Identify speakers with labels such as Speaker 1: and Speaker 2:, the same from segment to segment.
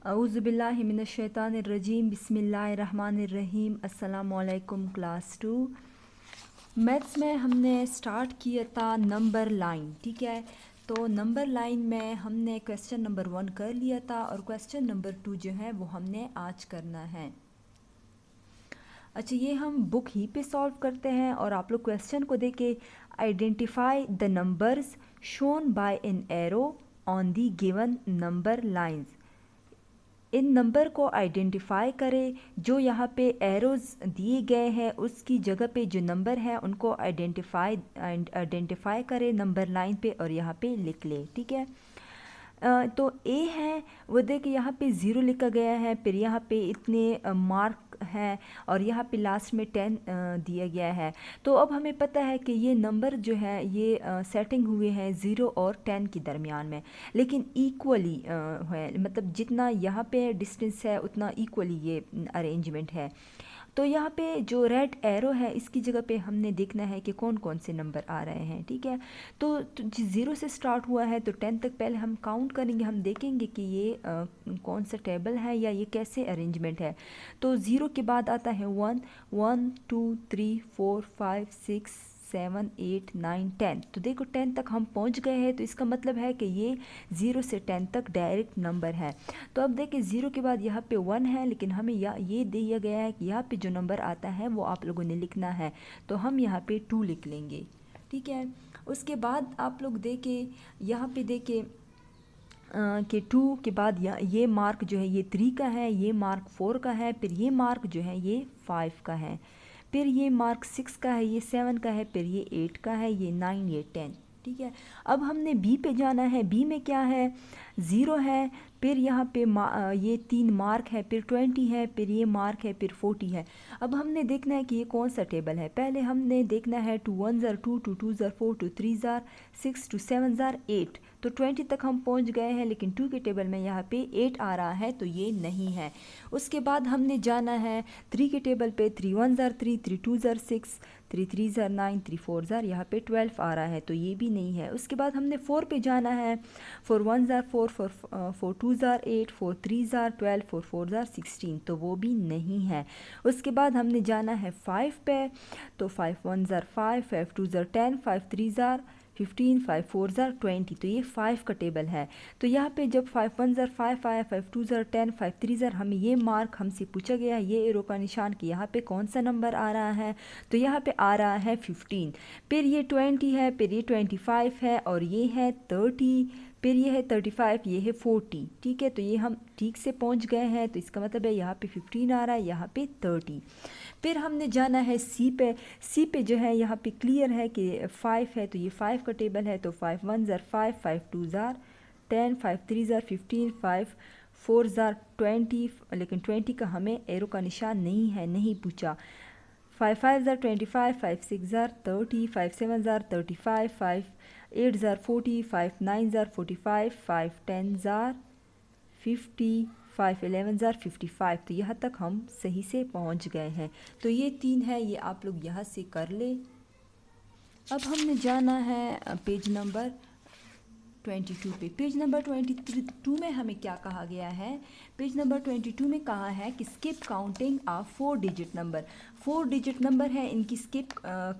Speaker 1: औज़ुबिल्लाहि मिनश्शैतानिर्रजीम बिस्मिल्लाहिर्रहमानिर्रहीम। अस्सलामुअलैकुम class 2 maths में हमने स्टार्ट किया था नंबर लाइन। ठीक है, तो नंबर लाइन में हमने क्वेश्चन नंबर 1 कर लिया था और क्वेश्चन नंबर 2 जो है वो हमने आज करना है। अच्छा, ये हम बुक ही पे सॉल्व करते हैं और आप लोग क्वेश्चन को देके identify the numbers shown by an arrow on the given number lines. In number को आइडेंटिफाई करें, जो यहाँ पे एरोज़ दिए गए हैं उसकी जगह पे जो नंबर है उनको आइडेंटिफाई करें नंबर लाइन पे और यहाँ पे लिख ले। ठीक है, तो ए है वो देखिए यहाँ पे 0 लिखा गया है, फिर यहाँ पे इतने मार्क हैं और यहाँ पे लास्ट में 10 दिया गया है। तो अब हमें पता है कि ये नंबर जो है ये सेटिंग हुए हैं 0 और 10 के दरमियान में, लेकिन इक्वली है, मतलब जितना यहाँ पे डिस्टेंस है उतना इक्वली ये अरेंजमेंट है। तो यहाँ पे जो रेड एरो है इसकी जगह पे हमने देखना है कि कौन कौन से नंबर आ रहे हैं। ठीक है, तो 0 से स्टार्ट हुआ है तो 10 तक पहले हम काउंट करेंगे, हम देखेंगे कि ये कौन सा टेबल है या ये कैसे अरेंजमेंट है। तो 0 के बाद आता है 1 1 2 3 4 5 6 7 8 9 10। तो देखो 10 तक हम पहुंच गए हैं, तो इसका मतलब है कि ये 0 से 10 तक डायरेक्ट नंबर है। तो अब देखिए 0 के बाद यहाँ पे 1 है, लेकिन हमें ये दिया गया है कि यहाँ पे जो नंबर आता है वो आप लोगों ने लिखना है, तो हम यहाँ पे 2 लिख लेंगे। ठीक है, उसके बाद आप लोग देखें यहाँ पे देखें कि 2 के बाद ये मार्क जो है ये 3 का है, ये मार्क 4 का है, फिर ये मार्क जो है ये 5 का है, फिर ये मार्क 6 का है, ये 7 का है, फिर ये 8 का है, ये 9, ये 10। ठीक है, अब हमने बी पे जाना है। बी में क्या है, 0 है, फिर यहाँ पे ये 3 मार्क है, फिर 20 है, फिर ये मार्क है, फिर 40 है। अब हमने देखना है कि ये कौन सा टेबल है। पहले हमने देखना है 2 1 2 2 2 4 2 3 6 2 7 8। तो 20 तक हम पहुंच गए हैं, लेकिन 2 के टेबल में यहाँ पे 8 आ रहा है, तो ये नहीं है। उसके बाद हमने जाना है 3 के टेबल पे। 3 1 3 3 2 6 3 3 9 3 4 यहाँ पे 12 आ रहा है, तो ये भी नहीं है। उसके बाद हमने 4 पे जाना है। 4 1 4 4 2 8 4 3 12 4 4 16, तो वो भी नहीं है। उसके बाद हमने जाना है 5 पे। तो 5 1 5 5 2 10 5 3 15 5 4 20, तो ये 5 का टेबल है। तो यहाँ पे जब 5 1 5 आया, 5 2 10 5 3 हमें ये मार्क हमसे पूछा गया, ये एरो का निशान कि यहाँ पे कौन सा नंबर आ रहा है, तो यहाँ पे आ रहा है 15। फिर ये 20 है, फिर ये 25 है, और ये है 30, फिर ये है 35, ये है 40। ठीक है, तो ये हम ठीक से पहुँच गए हैं, तो इसका मतलब है यहाँ पे 15 आ रहा है, यहाँ पे 30। फिर हमने जाना है सी पे। सी पे जो है यहाँ पे क्लियर है कि 5 है, तो ये 5 का टेबल है। तो 5 1 5 5 2 10 5 3 15 5 4 20, लेकिन 20 का हमें एरो का निशान नहीं है, नहीं पूछा। 5 5 25 5 6 30 5 7 35 5 8 40 5 9 45 5 10 50 5 11 55। तो यहाँ तक हम सही से पहुँच गए हैं। तो ये 3 है, ये आप लोग यहाँ से कर ले। अब हमने जाना है पेज नंबर 22 पे। पेज नंबर 22 में हमें क्या कहा गया है, पेज नंबर 22 में कहा है कि skip counting of 4 digit number. 4 digit number है, इनकी स्किप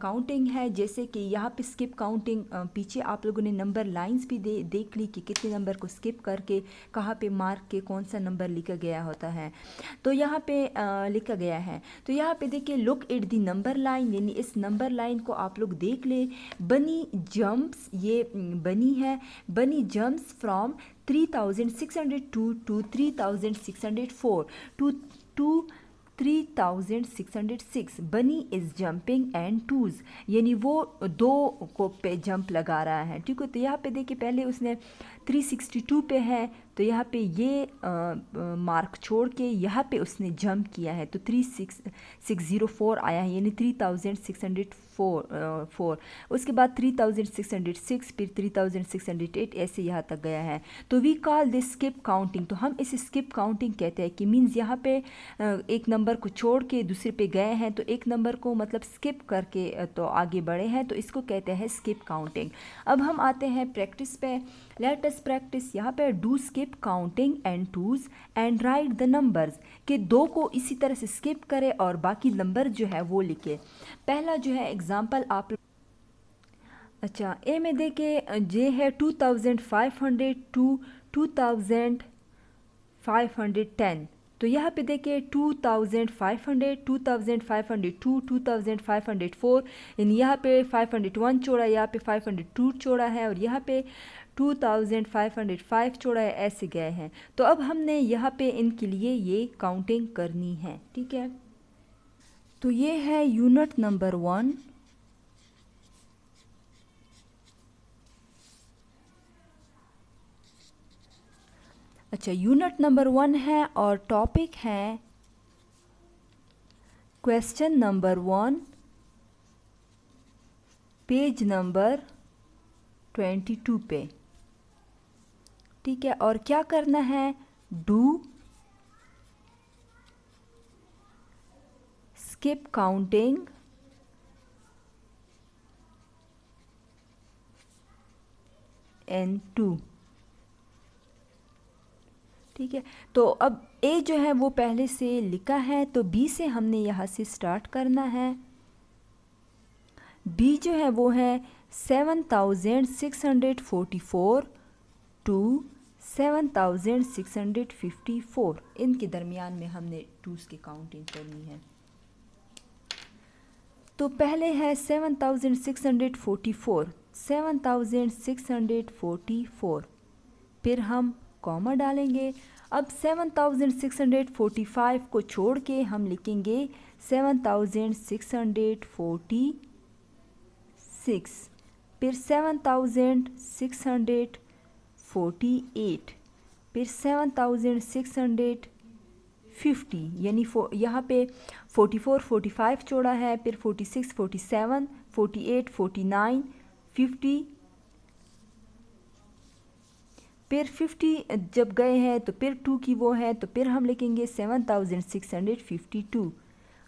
Speaker 1: काउंटिंग है। जैसे कि यहाँ पे स्किप काउंटिंग, पीछे आप लोगों ने नंबर लाइंस भी देख ली कि कितने नंबर को स्किप करके कहाँ पे मार्क के कौन सा नंबर लिखा गया होता है। तो यहाँ पे लिखा गया है, तो यहाँ पे देखिए look at the number line, यानी इस नंबर लाइन को आप लोग देख ले। बनी जंप्स, ये बनी है, बनी जंप्स फ्रॉम 3602 टू 3604 टू 3606। बनी इज़ जंपिंग एंड टूज, यानी वो 2 को पे जंप लगा रहा है। ठीक है, तो यहाँ पे देखिए पहले उसने 362 पे है, तो यहाँ पे ये मार्क छोड़ के यहाँ पे उसने जंप किया है, तो 3604 आया है, यानी 3604। उसके बाद 3606, फिर 3608, ऐसे यहाँ तक गया है। तो we call this skip counting, तो हम इसे स्किप काउंटिंग कहते हैं कि मीन्स यहाँ पे एक नंबर को छोड़ के दूसरे पे गए हैं, तो एक नंबर को मतलब स्किप करके तो आगे बढ़े हैं, तो इसको कहते हैं स्किप काउंटिंग। अब हम आते हैं प्रैक्टिस पे। Let us practice. यहाँ पे do skip counting and twos and right the numbers, कि 2 को इसी तरह से स्किप करें और बाकी नंबर जो है वो लिखे। पहला जो है एग्जाम्पल आप, अच्छा ए में देखे जे है 2500 टू 2510, तो यहाँ पे देखिए 2500, 2502, 2504, यानी यहाँ पे 501 छोड़ा, यहाँ पे 502 छोड़ा है और यहाँ पे 2505 छोड़ा है, ऐसे गए हैं। तो अब हमने यहाँ पे इनके लिए ये काउंटिंग करनी है, ठीक है। तो ये है यूनिट नंबर 1। अच्छा, यूनिट नंबर 1 है और टॉपिक है क्वेश्चन नंबर 1, पेज नंबर 22 पे, ठीक है। और क्या करना है, डू स्किप काउंटिंग एंड 2, ठीक है। तो अब ए जो है वो पहले से लिखा है, तो बी से हमने यहाँ से स्टार्ट करना है। बी जो है वो है 7644 टू 7654, इनके दरमियान में हमने टूस की काउंटिंग करनी है। तो पहले है 7644, 7644, फिर हम कॉमा डालेंगे। अब 7645 को छोड़ के हम लिखेंगे 7646, फिर 7648, फिर 7650, यानी यहाँ पे 44 45 छोड़ा है, फिर 46 47 48 49 50, फिर 50 जब गए हैं तो फिर 2 की वो है, तो फिर हम लिखेंगे 7652,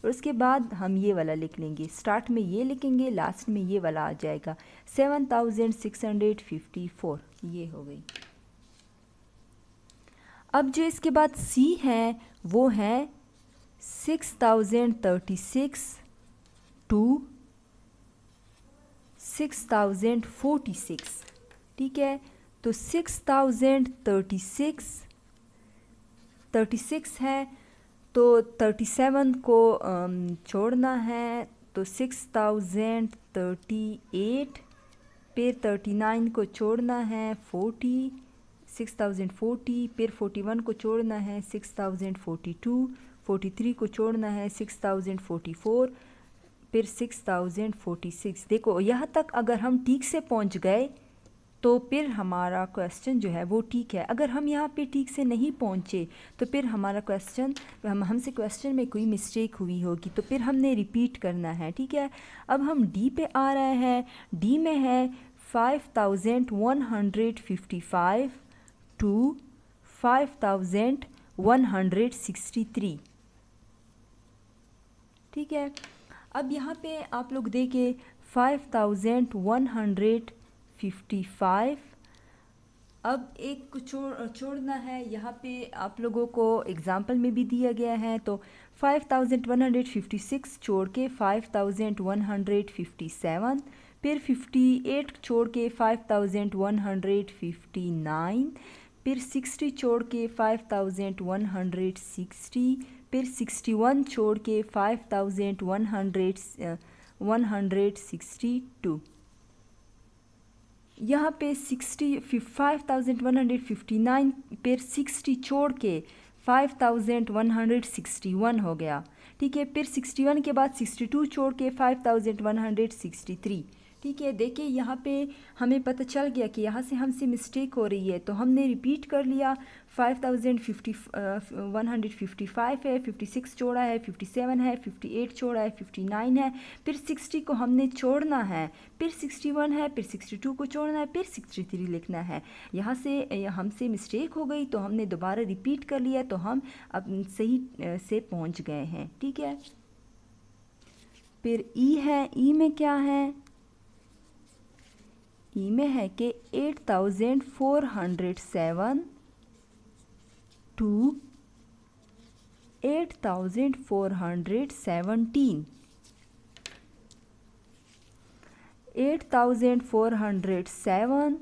Speaker 1: और उसके बाद हम ये वाला लिख लेंगे। स्टार्ट में ये लिखेंगे, लास्ट में ये वाला आ जाएगा 7654, ये हो गई। अब जो इसके बाद सी है वो है 6036 टू 6046, ठीक है। तो 6036 है, तो 37 को छोड़ना है, तो 6038, फिर 39 को छोड़ना है 6040, फिर 41 को छोड़ना है 6042, 43 को छोड़ना है 6044, फिर 6046। देखो यहाँ तक अगर हम ठीक से पहुँच गए तो फिर हमारा क्वेश्चन जो है वो ठीक है। अगर हम यहाँ पे ठीक से नहीं पहुँचे तो फिर हमारा क्वेश्चन, हमसे क्वेश्चन में कोई मिस्टेक हुई होगी, तो फिर हमने रिपीट करना है, ठीक है। अब हम डी पे आ रहे हैं। डी में है 5155 टू 5163, ठीक है। अब यहाँ पे आप लोग देखें 5155, अब एक को छोड़ना है। यहाँ पे आप लोगों को एग्जाम्पल में भी दिया गया है, तो 5156 छोड़ के 5157, फिर 58 छोड़ के 5159, फिर 60 छोड़ के 5160, फिर 61 छोड़ के 5162। यहाँ पे 5159, फिर 60 छोड़ के 5161 हो गया, ठीक है। फिर 61 के बाद 62 छोड़ के 5163, ठीक है। देखिए यहाँ पे हमें पता चल गया कि यहाँ से हमसे मिस्टेक हो रही है, तो हमने रिपीट कर लिया। 5155 है, 56 छोड़ा है, 57 है, 58 छोड़ा है, 59 है, फिर 60 को हमने छोड़ना है, फिर 61 है, फिर 62 को छोड़ना है, फिर 63 लिखना है। यहाँ से हमसे मिस्टेक हो गई तो हमने दोबारा रिपीट कर लिया, तो हम अब सही से पहुँच गए हैं, ठीक है। फिर ई है। ई में क्या है, ई में है कि 8407 टू 8417, 8407,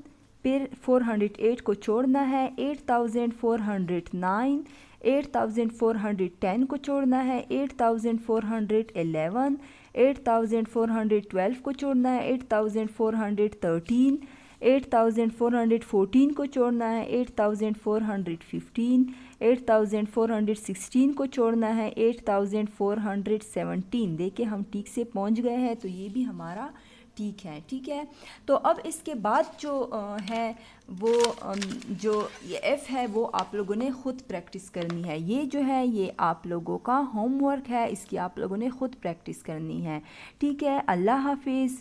Speaker 1: फिर 408 को छोड़ना है, 8409, 8410 को छोड़ना है, 8411, 8412 को छोड़ना है, 8413, 8414 को छोड़ना है, 8415, 8416 को छोड़ना है, 8417। देखिए हम ठीक से पहुंच गए हैं, तो ये भी हमारा ठीक है। ठीक है, तो अब इसके बाद जो है वो जो ये एफ़ है वो आप लोगों ने ख़ुद प्रैक्टिस करनी है। ये जो है ये आप लोगों का होमवर्क है, इसकी आप लोगों ने ख़ुद प्रैक्टिस करनी है। ठीक है, अल्लाह हाफिज़।